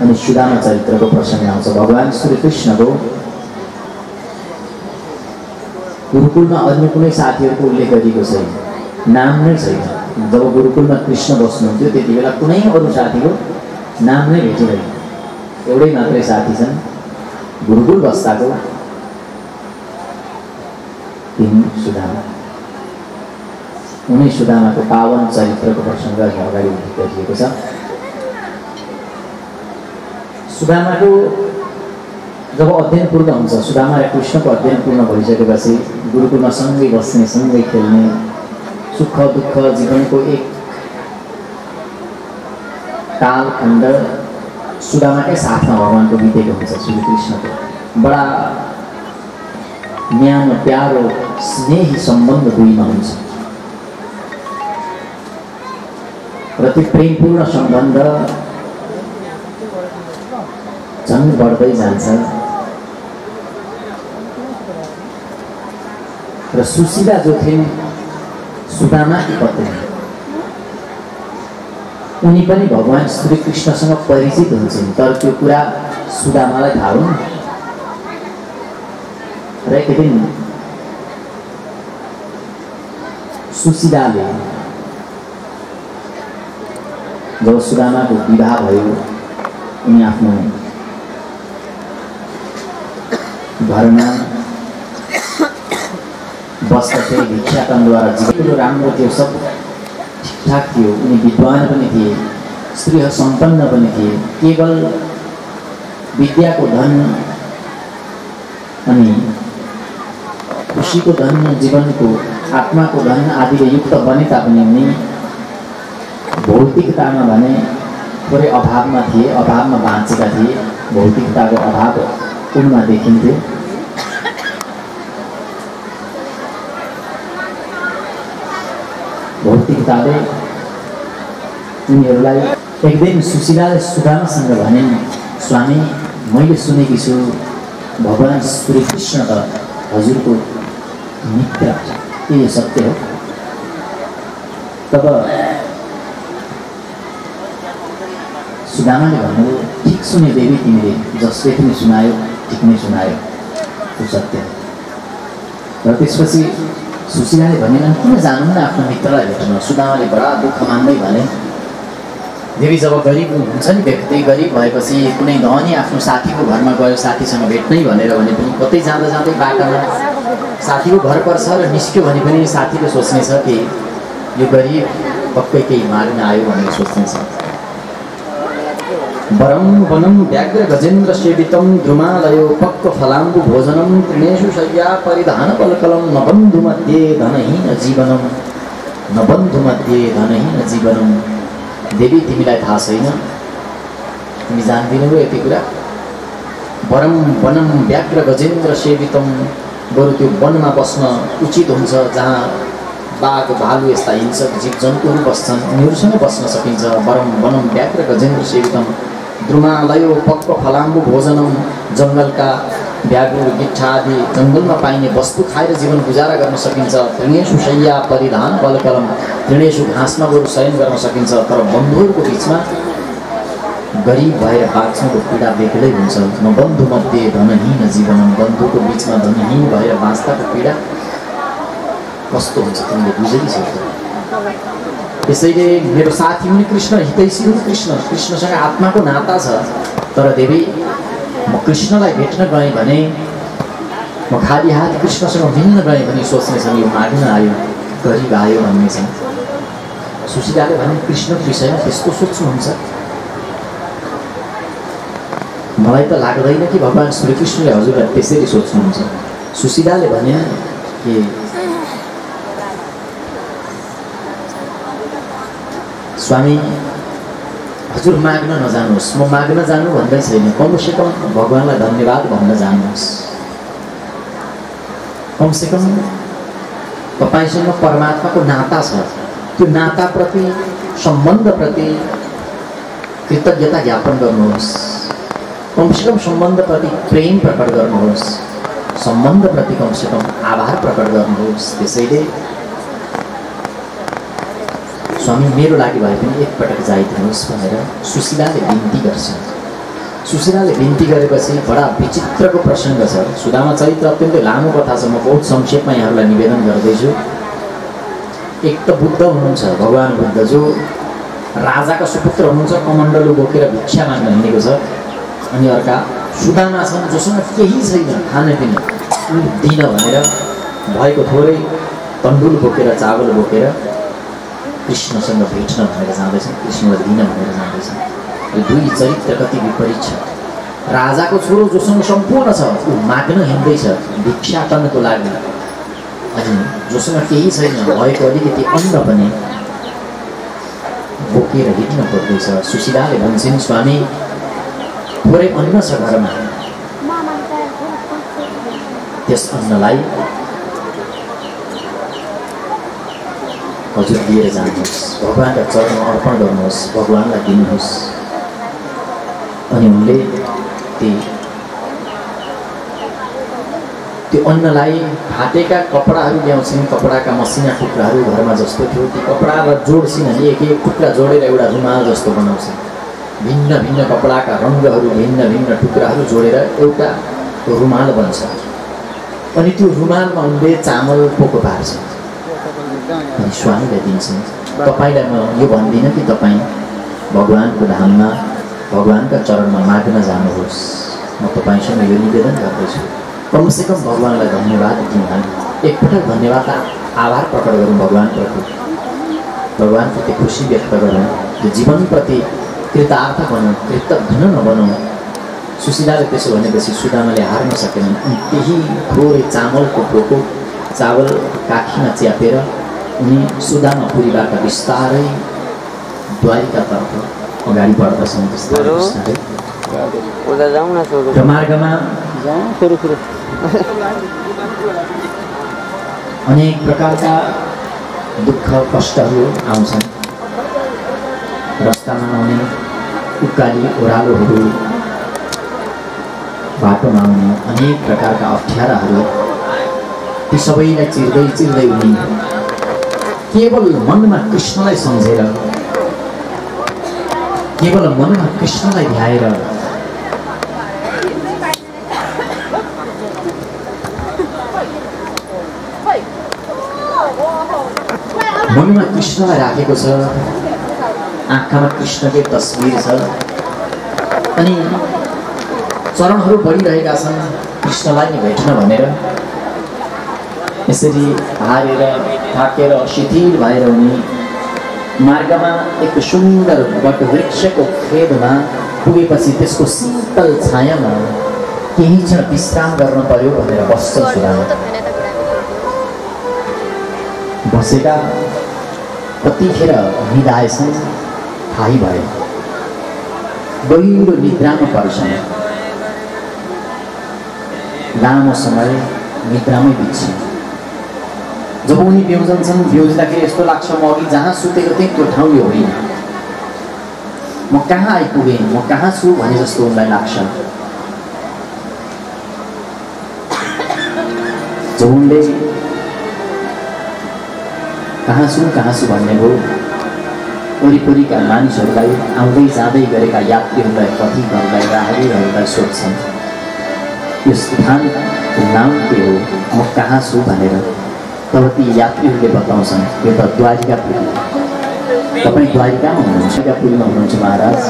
अनि सुदामा चरित्रको प्रसङ्ग आउँछ। भगवान श्री कृष्णको गुरुकुलमा अन्य कुनै साथीहरूको उल्लेख गरिएको छैन, नाम नै छैन। जब गुरुकुलमा कृष्ण बस्नुहुन्थ्यो त्यति बेला कुनै अरू साथीको नाम नै भेटिँदैन। एउटै मात्रै साथी छन् गुरुकुल बस्दाको, तिनी सुदामा। उनी सुदामाको पावन चरित्रको प्रसङ्ग अगाडि गरिएको छ। सुदामाको जब अध्ययन पूर्ण हुन्छ, सुदामा र कृष्णको अध्ययन पूर्ण भइसकेपछि गुरुकुलमा सँगै बस्ने, सँगै खेल्ने, सुख दुःख जीवनको एक कालखण्ड सुदामाकै साथमा भगवानको बितेको हुन्छ। श्री कृष्णको बडा न्यानो प्यारो स्नेही सम्बन्ध दुईमा हुन्छ र त्यो प्रेमपूर्ण सम्बन्ध झन् बढ्दै जान्छ। र सुशीला जो थिइन् सुदामाकी पत्नी, उनी पनि भगवान श्री कृष्णसँग परिचित हुन्छन्, तर त्यो कुरा सुदामालाई थाहा हुन्। र एक दिन सुशीलाले जब सुदामाको विवाह भयो, उनी आफ्नो घरमा बस्दथे, भिक्षाटनद्वारा जीवन राम्रो थियो, सब ठिकठाक थियो। उनी विद्वान पनि थिए, स्त्रीह सम्पन्न पनि थिए। केवल विद्याको धन अनि खुसीको धन, जीवनको आत्माको धन आदिले युक्त बने तापनि उनी भौतिकतामा भने थोरै अभावमा थिए, अभावमा बाँचेका थिए। भौतिकताको अभाव उनमा देखिन्थ्यो। भौतिकताले उनीहरूलाई एक दिन सुशीलाले सुदामासँग भनिन्, स्वामी, मैले सुनेकी छु भगवान श्री कृष्ण त हजुरको मित्र, के यो सत्य हो? तब सुदामाले भन्नुभयो, ठिक सुने देवी, तिमीले जसले पनि सुनायो ठिक नै सुनायो, त्यो सत्य। र त्यसपछि सुशीलाले भनिन्, किन जानु न आफ्नो मित्रलाई भेट्न? सुदामाले बडा दुःख मान्दै भने, देवी जब गरिब हुन्छ नि व्यक्ति, गरिब भएपछि कुनै धनी आफ्नो साथीको घरमा गयो साथीसँग भेट्नै भनेर भने पनि कतै जाँदा जाँदै बाटोमा साथीको घर पर्छ र निस्क्यो भने पनि साथीले सोच्नेछ कि यो गरिब पक्कै केही माग्न आयो भनेर सोच्नेछ। वरम वनम व्याघ्र गजेन्द्र सेवितम द्रुमालयो पक्व फलाम्बु भोजनम तृणेषु शय्या परिधान पलकलम न बन्धु मध्ये धनहीन जीवनम, न बन्धु मध्ये धनहीन जीवनम। देवी, तिमीलाई थाहा छैन, तिमी जान्दिनौ यति कुरा। वरम वनम व्याघ्र गजेन्द्र सेवितम, बरु त्यो वनमा बस्न उचित हुन्छ जहाँ बाघ भालु यस्ता हिंसक जीव जन्तुहरू बस्छन्, उनीहरूसँग बस्न सकिन्छ। वरम वनम व्याघ्र गजेन्द्र सेवितम द्रुमालयो पक्व फलाम्बु भोजनम, जङ्गलका भ्यागुर गिट्ठा आदि जङ्गलमा पाइने वस्तु खाएर जीवन गुजारा गर्न सकिन्छ। तृणेषु शय्या परिधान बलकलम, तृणेषु घाँसमा बरु शयन गर्न सकिन्छ। तर बन्धुहरूको बिचमा गरिब भएर बाँच्नुको पीडा बेग्लै हुन्छ। न बन्धु मध्ये धनहीन जीवनम, बन्धुको बिचमा धनहीन भएर बाँच्दाको पीडा कस्तो हुन्छ तिमीले बुझेकै छौ। त्यसैले मेरो साथी पनि कृष्ण, हितैषी पनि कृष्ण, कृष्णसँग आत्माको नाता छ। तर देवी, म कृष्णलाई भेट्न गएँ भने, म खाली हात कृष्णसँग मिल्न गएँ भने सोच्नेछन् यो माग्न आयो, गरिब आयो भन्नेछन्। सुशीलाले भने, कृष्णको विषयमा त्यस्तो सोच्नुहुन्छ? मलाई त लाग्दैन कि भगवान श्रीकृष्णले हजुरलाई त्यसरी सोच्नुहुन्छ। सुशीलाले भने कि स्वामी, हजुर माग्न नजानुहोस्, म माग्न जानु भन्दै छैन, कमसेकम भगवानलाई धन्यवाद भन्न जानुहोस्। कमसेकम तपाईँसँग परमात्माको नाता छ, त्यो नाताप्रति, सम्बन्धप्रति कृतज्ञता ज्ञापन गर्नुहोस्। कमसेकम सम्बन्धप्रति प्रेम प्रकट गर्नुहोस्, सम्बन्धप्रति कमसेकम आभार प्रकट गर्नुहोस्। त्यसैले स्वामी, मेरो लागि भए पनि एकपटक जाइदिनुहोस् भनेर सुशीलाले बिन्ती गर्छन्। सुशीलाले बिन्ती गरेपछि बडा विचित्रको प्रसङ्ग छ। सुदामा चरित्र अत्यन्तै लामो कथा छ, म बहुत संक्षेपमा यहाँहरूलाई निवेदन गर्दैछु। एक त बुद्ध हुनुहुन्छ, भगवान बुद्ध, जो राजाका सुपुत्र हुनुहुन्छ, कमण्डलु बोकेर भिक्षा माग्न हिँडेको छ। अनि अर्का सुदामा छन्, जोसँग केही छैन खानपिन दिन भनेर भएको थोरै तण्डुल बोकेर चावल बोकेर कृष्णसँग भेट्न भनेर जाँदैछन्, कृष्णलाई दिन भनेर जाँदैछन्। दुई चरित्र कति विपरीत छ। राजाको छोरो जोसँग सम्पूर्ण छ ऊ माग्न हिँड्दैछ भिक्षाटनको लागि, अनि जोसँग केही छैन भएको अलिकति अन्न पनि बोकेर हिँड्न पर्दैछ। सुशीलाले भन्छन्, स्वामी थोरै अन्न छ घरमा, त्यस अन्नलाई हजुर दिएर जानुहोस्, भगवानका चरणमा अर्पण गर्नुहोस्, भगवानलाई दिनुहोस्। अनि उनले त्यो अन्नलाई फाटेका कपडाहरू ल्याउँछन्, कपडाका मसिना टुक्राहरू घरमा जस्तो थियो, ती कपडा र जोड्छिन् अनि एक एक टुक्रा जोडेर एउटा रुमाल जस्तो बनाउँछन्। भिन्न भिन्न कपडाका रङ्गहरू, भिन्न भिन्न टुक्राहरू जोडेर एउटा रुमाल बन्छ। अनि त्यो रुमालमा उनले चामल पोको पार्छन् अनि स्वामीलाई दिन्छन्। तपाईँलाई म यो भन्दिनँ कि तपाईँ भगवानको धाममा भगवानका चरणमा माग्न जानुहोस्, म तपाईँसँग यो निवेदन गर्दैछु, कमसेकम भगवानलाई धन्यवाद दिउँ। एकपटक धन्यवाद आभार प्रकट गरौँ भगवानप्रति, भगवानप्रति खुसी व्यक्त गरौँ, त्यो जीवनप्रति कृतार्थ बनौँ, कृतज्ञ नबनौँ। सुशीलाले त्यसो भनेपछि सुदामाले हार्न सकेनन्। अनि त्यही थोरै चामलको पोको चावल काखीमा च्यापेर उनी सुदामापुरीबाट बिस्तारै द्वारिकातर्फ अगाडि बढ्दछन्। बिस्तारै र मार्गमा अनेक प्रकारका दुःख कष्टहरू आउँछन्। रस्तामा आउने उकाली ओह्रालोहरू, बाटोमा आउने अनेक प्रकारका अप्ठ्याराहरू, ती सबैलाई चिर्दै चिर्दै उनी केवल मनमा कृष्णलाई सम्झेर, केवल मनमा कृष्णलाई ध्याएर मनमा कृष्णलाई राखेको छ, आँखामा कृष्णकै तस्बिर छ। अनि चरणहरू बढिरहेका छन् कृष्णलाई नै भेट्न भनेर। यसरी हारेर थाकेर शिथिल भएर उनी मार्गमा एक सुन्दर वटवृक्षको खेदमा पुगेपछि त्यसको शीतल छायामा केही क्षण विश्राम गर्न पर्यो भनेर बस्छ सुदामा। बसेका कतिखेर निदाएछन् थाहै भयो, गहिरो निद्रामा पर्छन्। लामो समय निद्रामै बित्छन्। जब उनी बेहोजन्छन्, बेहोजिँदाखेरि यस्तो लाग्छ म अघि जहाँ सुतेको थिएँ त्यो ठाउँ यो होइन, म कहाँ आइपुगेँ, म कहाँ छु भने जस्तो उनलाई लाग्छ। जब उनले कहाँ छु भन्ने भयो, वरिपरिका मानिसहरूलाई, आउँदै जाँदै गरेका यात्रीहरूलाई, पथिकहरूलाई, राहरीहरूलाई सोध्छन् यो स्थानको नाम के हो, म कहाँ छु भनेर। तब ती यात्रीहरूले बताउँछन् यो त द्वारिकापुरी, तपाईँ द्वारिकामा हुनुहुन्छ, द्वारिकापुरीमा हुनुहुन्छ महाराज,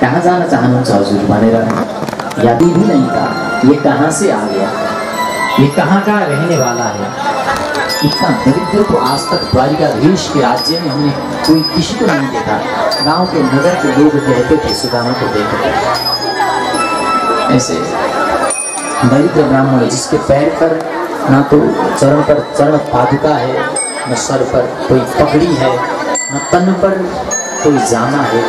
कहाँ जान चाहनुहुन्छ हजुर भनेर। यात्री भी नहीं था, ये कहाँ से आ गया, ये कहाँ का रहने वाला है। इतना दरिद्र को आज तक द्वारिकाधीश के राज्य में हमने कोई किसी को नहीं देखा। गांव के नगर के लोग कहते थे सुदामा को देखकर। ऐसे दरिद्र ब्राह्मण जिसके पैर पर ना तो चरण पर चरण पादुका है, न सर पर कोई पगड़ी है, न तन पर कोई जामा है,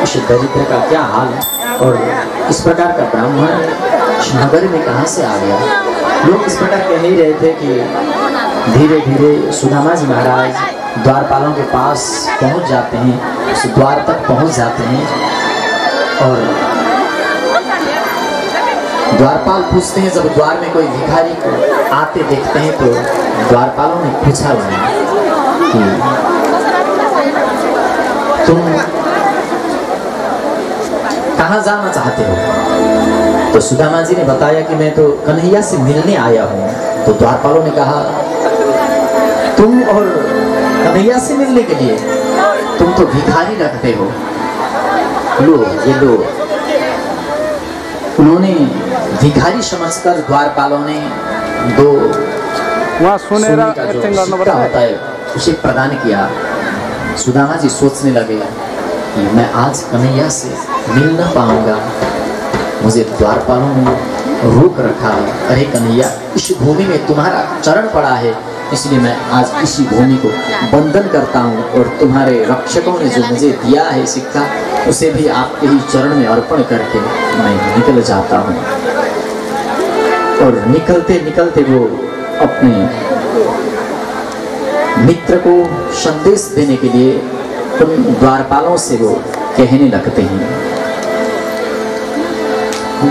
इस दरिद्र का क्या हाल। और इस प्रकार का ब्राह्मण नगर में कहाँ से आ गया। लोग इस प्रकार कह ही रहे थे कि धीरे धीरे सुदामा जी महाराज द्वारपालों के पास पहुंच जाते हैं, उस द्वार तक पहुंच जाते हैं और द्वारपाल पूछते हैं, जब द्वार में कोई भिखारी को आते देखते हैं तो द्वारपालों ने पूछा उन्हें कि तुम कहाँ जाना चाहते हो? तो सुदामा जी ने बताया कि मैं तो कन्हैया से मिलने आया हूँ। तो द्वारपालों ने कहा तुम और कन्हैया से मिलने के लिए? तुम तो भिखारी रखते हो। लो ये लो। उन्होंने भिखारी समझकर द्वारपालों ने 2 सोने का जो सिक्का होता है उसे प्रदान किया। सुदामा जी सोचने लगे कि मैं आज कन्हैया से मिल न पाऊंगा। मुझे द्वारपालों ने रोक रखा। अरे कन्हैया, इस भूमि में तुम्हारा चरण पड़ा है, इसलिए मैं आज इसी भूमि को बंधन करता हूँ और तुम्हारे रक्षकों ने जो मुझे दिया है सिक्का, उसे भी आपके ही चरण में अर्पण करके मैं निकल जाता हूँ। और निकलते निकलते वो अपने मित्र को संदेश देने के लिए उन द्वारपालों से वो कहने लगते हैं,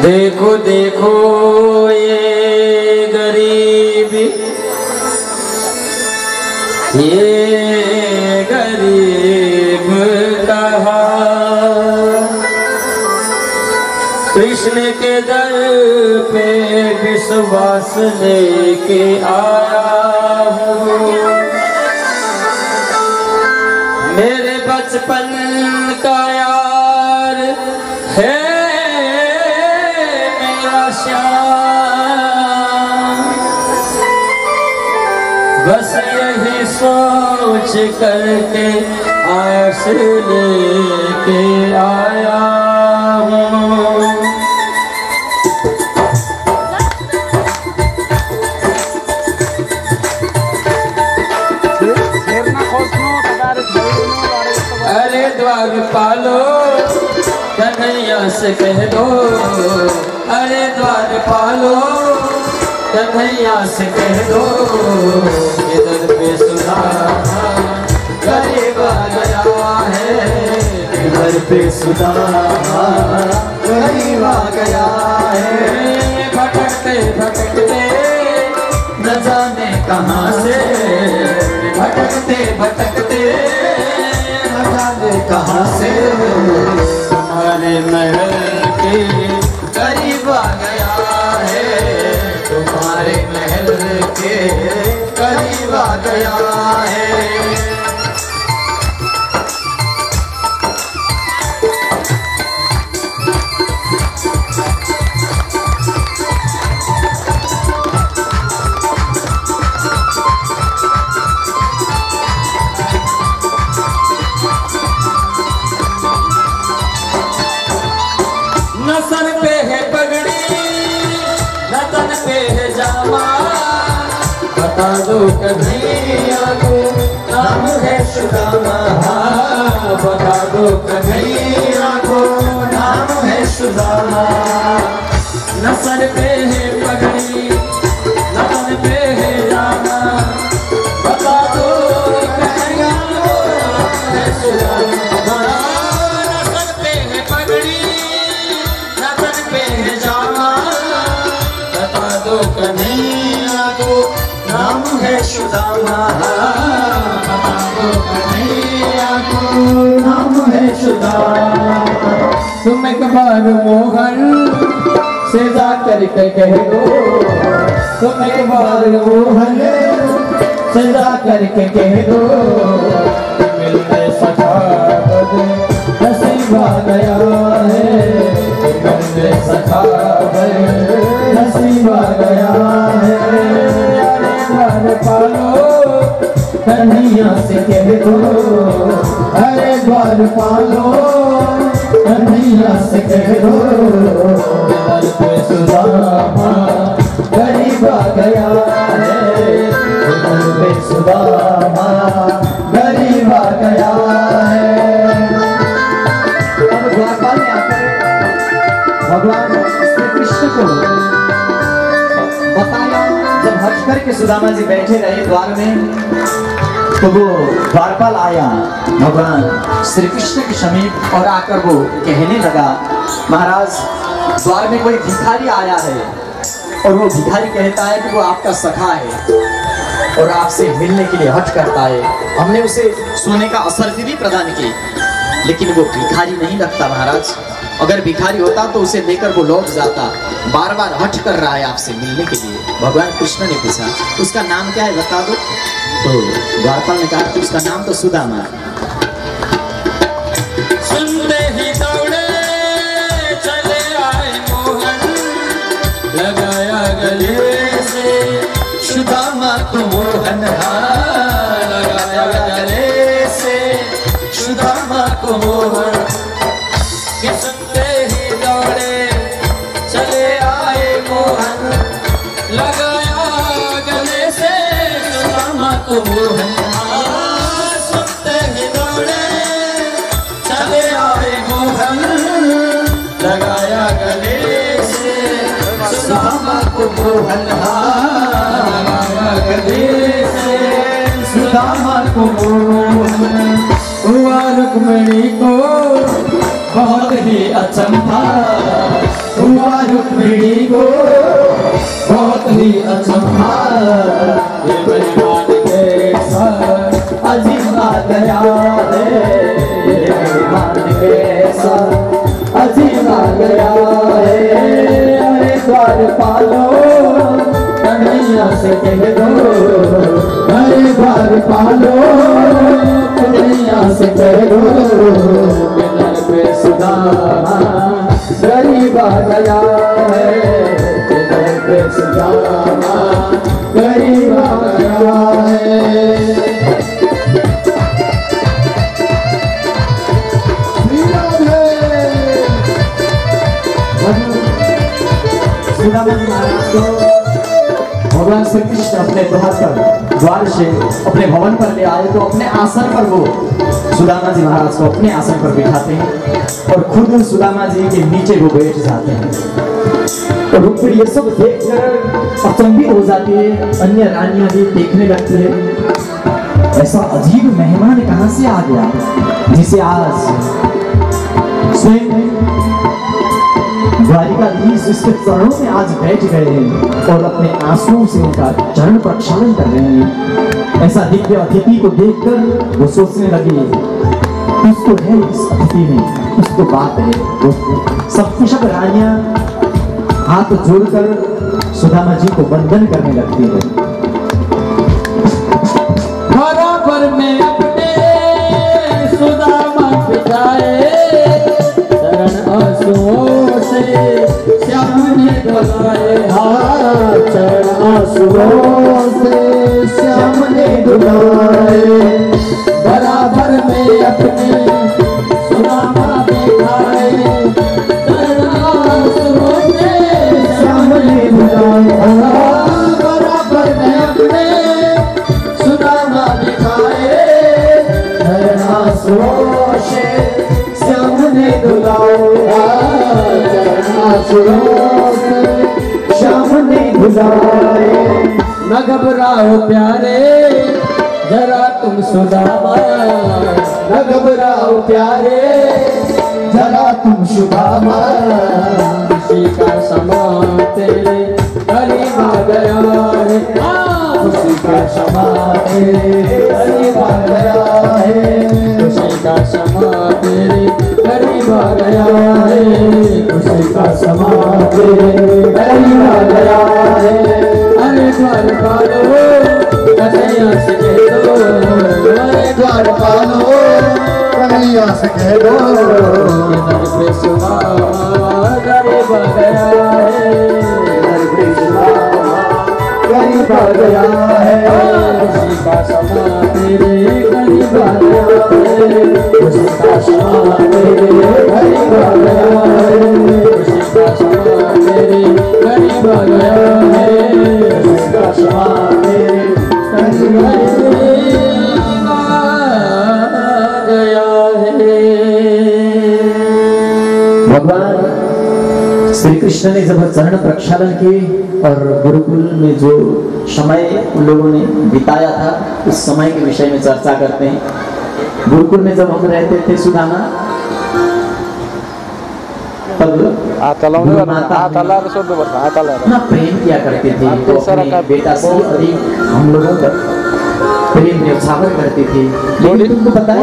देखो देखो ये गरीब, ये गरीब कहा कृष्ण के दर पे विश्वास लेके आया हूँ। मेरे बचपन का यार है मेरा श्याम, बस यही सोच करके आस लेके आया हूँ। अरे द्वारपालो कन्हैया से कह दो, अरे द्वारपालो कन्हैया से कह दो, इधर पे सुदामा गरीब आ गया है, इधर पे सुदामा गरीब आ गया है। भटकते भटकते न जाने कहाँ से, भटकते भटकते न जाने कहाँ से, तुम्हारे महल के करीब आ गया है, तुम्हारे महल के करीब आ गया है। न सर पे है पगड़ी, न तन पे है जामा, बता दो कन्हैया को नाम है सुदामा, बता दो कन्हैया को नाम है सुदामा। न सर पे है पगड़ी, न तन पे है जामा, बता दो कन्हैया को नाम है सुदामा। न सर पे है पगड़ी, बता दो कन्हैया को नाम है सुदामा, बता दो कन्हैया को नाम है सुदामा। तुम एक बार मोहन से जा करके कह दो, तुम एक बार मोहन से जा करके कह दो, मिलने सखा नसीब आ गया है, मिलने सखा नसीब आ गया है। अरे द्वारपालो कन्हैया से कह दो, अरे द्वारपालो कन्हैया से कह दो, इधर पे सुदामा गरीब आ गया है, इधर पे सुदामा गरीब आ गया है। अब द्वारपाल ने आकर भगवान श्री कृष्ण को बताया। जब हट करके सुदामा जी बैठे रहे द्वार में, तो वो द्वारपाल आया भगवान श्री कृष्ण के समीप और आकर वो कहने लगा, महाराज द्वार में कोई भिखारी आया है और वो भिखारी कहता है कि वो आपका सखा है और आपसे मिलने के लिए हट करता है। हमने उसे सोने का असरफी भी प्रदान की, लेकिन वो भिखारी नहीं लगता महाराज। अगर भिखारी होता तो उसे लेकर वो लौट जाता। बार बार हठ कर रहा है आपसे मिलने के लिए। भगवान कृष्ण ने पूछा उसका नाम क्या है बता दो। तो द्वारपाल ने कहा कि उसका नाम तो सुदामा। सुनते ही दौड़े चले आए मोहन, लगाया गले से सुदामा को मोहन, लगाया गले से सुदामा को मोहन। कि सुनते ही दौड़े चले आए मोहन, लगाया गले से सुदामा को मोहन। सुनते ही दौड़े चले आए मोहन, लगाया गले से सुदामा को मोहन, लगाया गले से सुदामा को मोहन। हुआ रुक्मिणी को बहुत ही अचंभा, हुआ रुक्मिणी को बहुत ही अचंभा। ये मेहमान के साथ अजीब आ गया है, ये मेहमान के साथ अजीब आ गया है। अरे द्वारपालो कन्हैया से कह दो, अरे द्वारपालो कन्हैया से कह दो। पे सुदामा गरीब आ गया है, पे सुदामा गरीब आ गया है। सुदामा महाराज को भगवान श्री कृष्ण अपने द्वार से अपने भवन पर ले आए तो अपने आसन पर वो सुदामा जी महाराज को अपने आसन पर बिठाते हैं और खुद सुदामा जी के नीचे वो बैठ जाते हैं। और रुक्मिणी ये सब देखकर अचंभित हो जाती है। अन्य रानियां भी देखने लगती है ऐसा अजीब मेहमान कहां से आ गया जिसे आज स्वयं द्वारिकाधीश उसके चरणों में आज बैठ गए हैं और अपने आंसुओं से उनका चरण प्रक्षालन कर रहे हैं। ऐसा दिव्य अतिथि को देखकर वो सोचने लगे कुछ तो है इस अतिथि में, कुछ तो बात है। वो सब रानियां हाथ जोड़कर सुदामा जी को वंदन करने लगती है। बराबर में अपने सुदामा पिताए, चरण आंसुओं से श्याम ने धुलाए। चरण आंसुओं से श्याम ने धुलाए। बराबर में अपने सुदामा दिखाए, चरण आंसुओं से श्याम ने धुलाए। बराबर में अपने सुदामा दिखाए, चरण आंसुओं से श्याम ने धुलाए। चरण आंसुओं से श्याम ने धुलाए। न घबराओ प्यारे जरा तुम सुदामा, न घबराओ प्यारे जरा तुम सुदामा। खुशी का समा तेरे करीब आ गया है। खुशी का समा तेरे करीब आ गया है। खुशी का समा तेरे करीब आ गया है। खुशी का समा तेरे करीब आ गया है। अरे द्वारपालो कन्हैया से कह दो, अरे द्वारपालो कन्हैया से कह दो। दर पे सुदामा गरीब आ गया है। दर पे सुदामा गरीब आ गया है। खुशी का समा तेरे करीब आ गया है। खुशी का समा तेरे करीब आ गया है। खुशी का समा तेरे करीब आ गया है। खुशी का समा तेरे करीब आ गया है। भगवान श्री कृष्ण ने जब चरण प्रक्षालन किए और गुरुकुल में जो समय उन लोगों ने बिताया था उस समय के विषय में चर्चा करते हैं। गुरुकुल में जब हम रहते थे सुदामा, तब गुरु माता इतना प्रेम किया करते थे तो अपने बेटा से अधिक हम लोगों पर प्रेम न्यौछावर करते थे। लेकिन तुमको पता है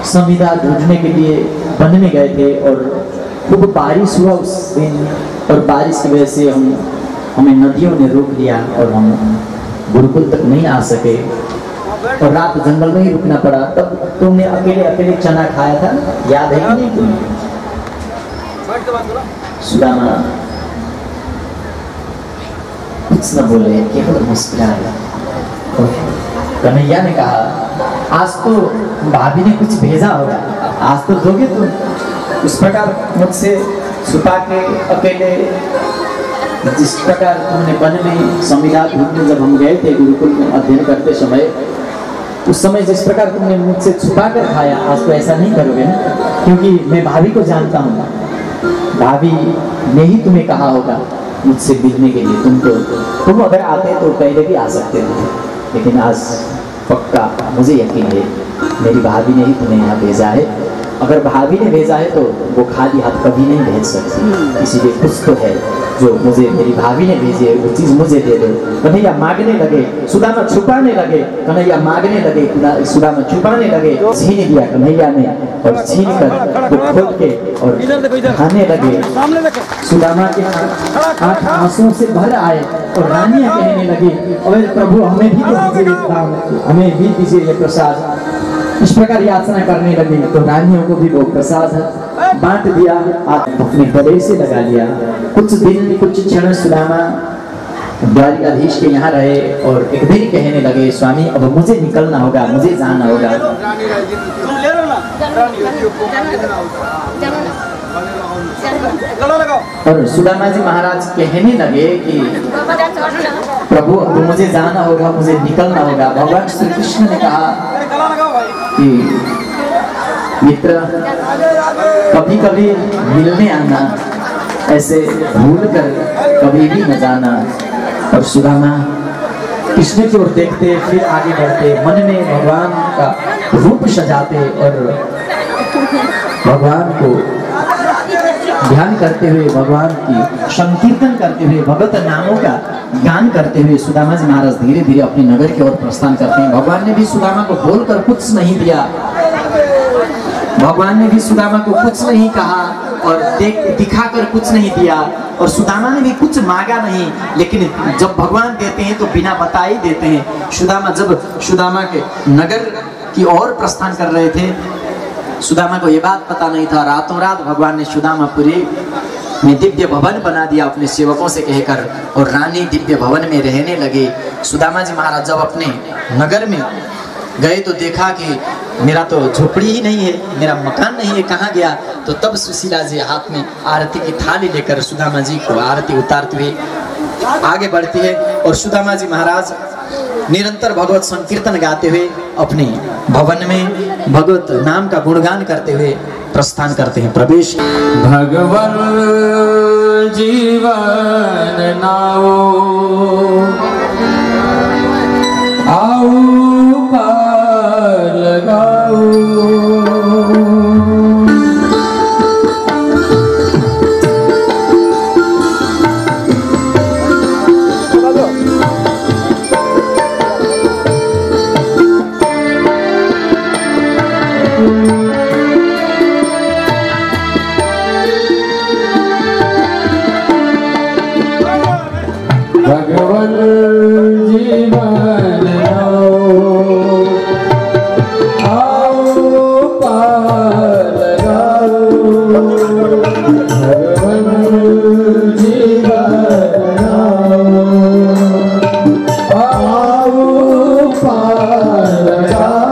संविदा ढूंढने के लिए वन में गए थे और खूब बारिश हुआ उस दिन, और बारिश की वजह से हमें नदियों ने रोक लिया और हम गुरुकुल तक नहीं आ सके और रात जंगल में ही रुकना पड़ा। तब तुमने अकेले अकेले चना खाया था, याद है कि नहीं तुम्हें? सुदामा कुछ न बोले, केवल मुस्कुराए। कन्हैया ने कहा, आज तो भाभी ने कुछ भेजा होगा, आज तो दोगे तुम? उस प्रकार मुझसे छुपा के अकेले, जिस प्रकार तुमने वन में संविदा ढूंढने जब हम गए थे गुरुकुल में अध्ययन करते समय, उस समय जिस प्रकार तुमने मुझसे छुपा कर खाया, आज तो ऐसा नहीं करोगे ना? क्योंकि मैं भाभी को जानता हूँ, भाभी ने ही तुम्हें कहा होगा मुझसे मिलने के लिए। तुम अगर आते तो पहले भी आ सकते थे, लेकिन आज पक्का मुझे यकीन है मेरी भाभी ने ही तुम्हें यहाँ भेजा है। अगर भाभी ने भेजा है तो वो खाली हाथ कभी नहीं भेज सकती, इसीलिए कुछ तो है जो मुझे मेरी भाभी ने भेजी है, वो चीज़ मुझे दे दो। कन्हैया मांगने लगे, सुदामा छुपाने लगे, कन्हैया मांगने लगे, सुदामा छुपाने लगे। छीन दिया कन्हैया ने और छीन कर वो खोल के और खाने लगे। सुदामा के आँख आंसुओं से भर आए और रानियां कहने लगी, अरे प्रभु हमें भी तो दीजिए, हमें भी दीजिए ये प्रसाद। इस प्रकार याचना करने लगी तो रानियों को भी वो प्रसाद बांट दिया, अपने गले से लगा लिया। कुछ दिन कुछ क्षण सुदामा द्वारिकाधीश के यहाँ रहे और एक दिन कहने लगे, स्वामी अब मुझे निकलना होगा, मुझे जाना होगा। और सुदामा जी महाराज कहने लगे कि प्रभु अब मुझे जाना होगा, मुझे निकलना होगा। भगवान श्री कृष्ण ने कहा कि मित्र कभी कभी मिलने आना, ऐसे भूल कर कभी भी न जाना। और सुदामा कृष्ण की ओर देखते, फिर आगे बढ़ते, मन में भगवान का रूप सजाते और भगवान को ध्यान करते हुए, भगवान की संकीर्तन करते हुए, भगवत नामों का गान करते हुए सुदामा जी महाराज धीरे धीरे अपने नगर की ओर प्रस्थान करते हैं। भगवान ने भी सुदामा को बोलकर कुछ नहीं दिया, भगवान ने भी सुदामा को कुछ नहीं कहा और दिखाकर कुछ नहीं दिया, और सुदामा ने भी कुछ मांगा नहीं। लेकिन जब भगवान देते हैं तो बिना बताए देते हैं। जब सुदामा के नगर की ओर प्रस्थान कर रहे थे, सुदामा को ये बात पता नहीं था, रातों रात भगवान ने सुदामापुरी में दिव्य भवन बना दिया अपने सेवकों से कहकर, और रानी दिव्य भवन में रहने लगे। सुदामा जी महाराज जब अपने नगर में गए तो देखा कि मेरा तो झोपड़ी ही नहीं है, मेरा मकान नहीं है, कहाँ गया? तो तब सुशीला जी हाथ में आरती की थाली लेकर सुदामा जी को आरती उतारते हुए आगे बढ़ती है, और सुदामा जी महाराज निरंतर भगवत संकीर्तन गाते हुए अपने भवन में भगवत नाम का गुणगान करते हुए प्रस्थान करते हैं, प्रवेश। भगवान जीवन नाओ आओ पार लगाओ, भगवान जीवन आओ पार लगाओ, भगवान जीवन आओ पार लगाओ।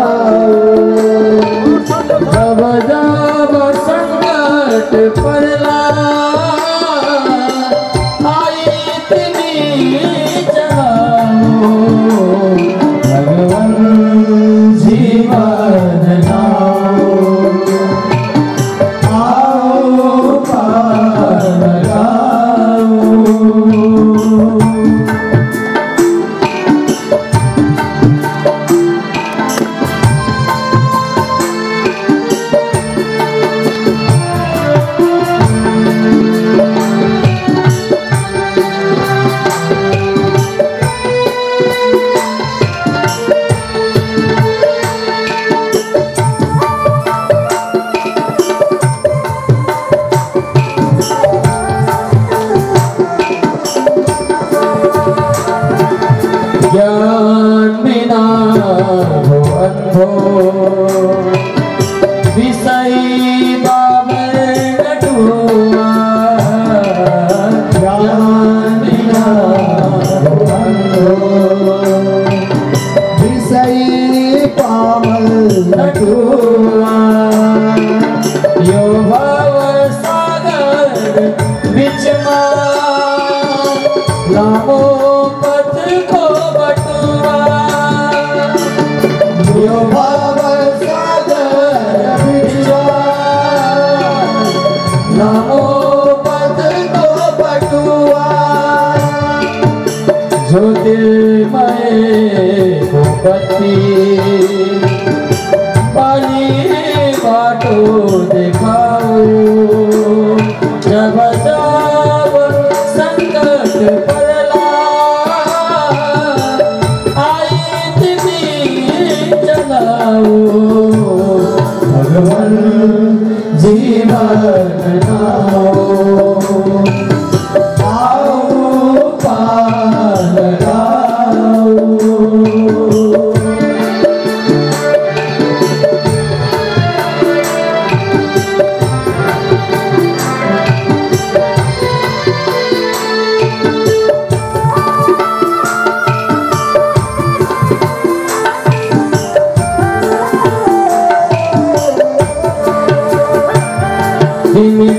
जब जब संकट पड़ला बंधो विषयी बाबर नटुआ ज्ञान बिना बंधो विषयी पामल नटुआ यो भाव सागर बिचमा लामो पथ को बटुआ यो भाव सागर बिचमा लामो पथ को बटुआ ज्योतिर्मय भूपति पानी बाटो दिखाओ जब जब संकट पड़ला आई तिमी चलाओ भगवान जीवन नाओ आओ पार लगाओ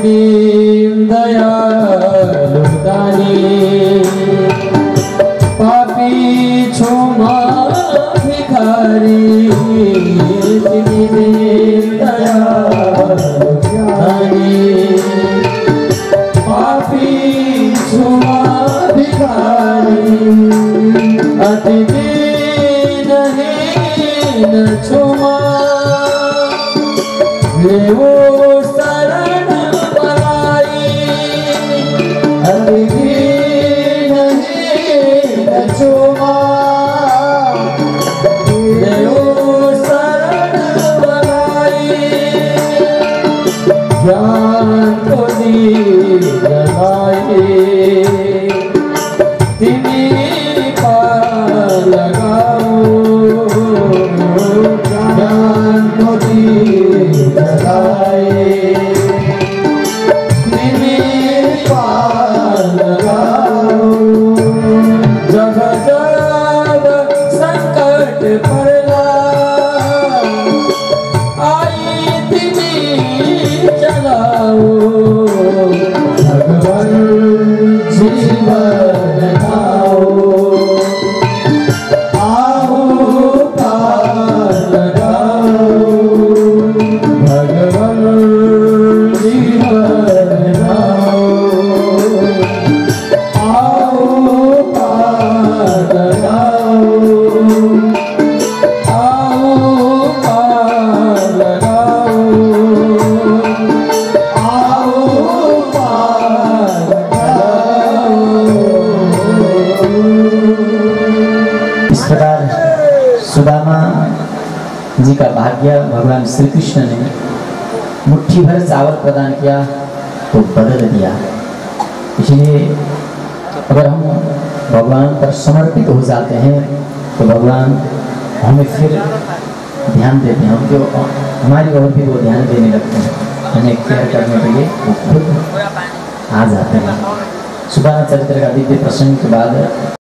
दीन दयालु दानी पापी क्षमा भिखारी दीन दयालु दानी पापी क्षमा भिखारी अति दीनहीन क्षमा देवो ज्ञान को दिलाए तिमी पार लगाओ ज्ञान को दिलाए तिमी पार लगाओ जब जब संकट पड़ला आई तिमी चलाओ भगवान जीवन नाओ आओ पार लगाओ भगवान जीवन नाओ आओ पार लगाओ आओ पार लगाओ इस प्रकार सुदामा जी का भाग्य भगवान श्री कृष्ण ने मुट्ठी भर चावल प्रदान किया तो बदल दिया। इसलिए अगर हम भगवान पर समर्पित हो जाते हैं तो भगवान हमें फिर ध्यान देते हैं, उनको हमारी ओर भी वो ध्यान देने लगते हैं, हमें केयर करने के लिए वो खुद आ जाते हैं। सुदामा चरित्र का दिव्य प्रसंग के बाद